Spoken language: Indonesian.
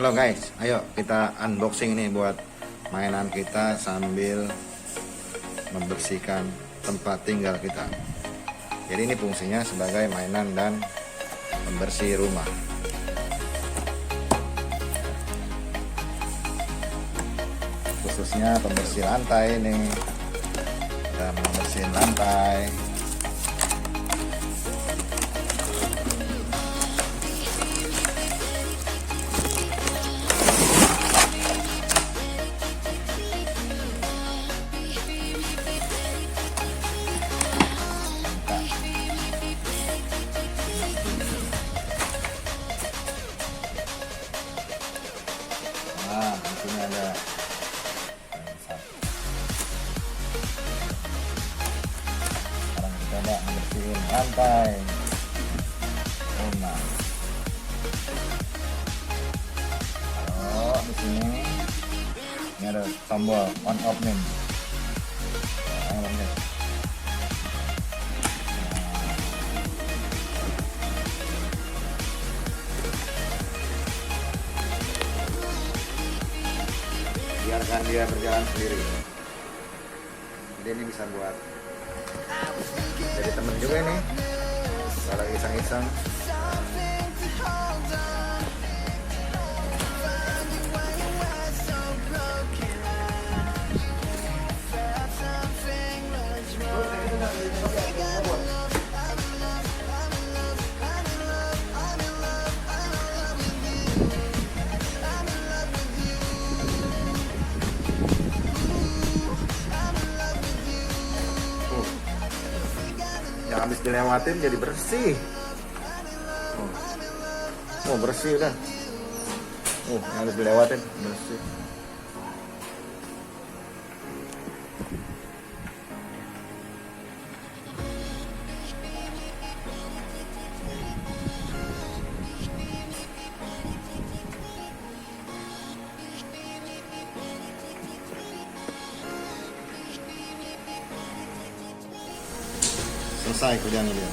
Halo guys, ayo kita unboxing nih buat mainan kita sambil membersihkan tempat tinggal kita. Jadi ini fungsinya sebagai mainan dan pembersih rumah. Khususnya pembersih lantai nih. Kita membersih lantai. Nah, di sini ada sekarang kita coba membersihin lantai rumah. Kalau di sini ini ada tombol on off nih. Biarkan dia berjalan sendiri. Jadi ini bisa buat jadi temen juga ini kalau iseng-iseng. Yang habis dilewatin jadi bersih. Oh bersih kan? Yang habis dilewatin bersih. Selesai kerjaan dia.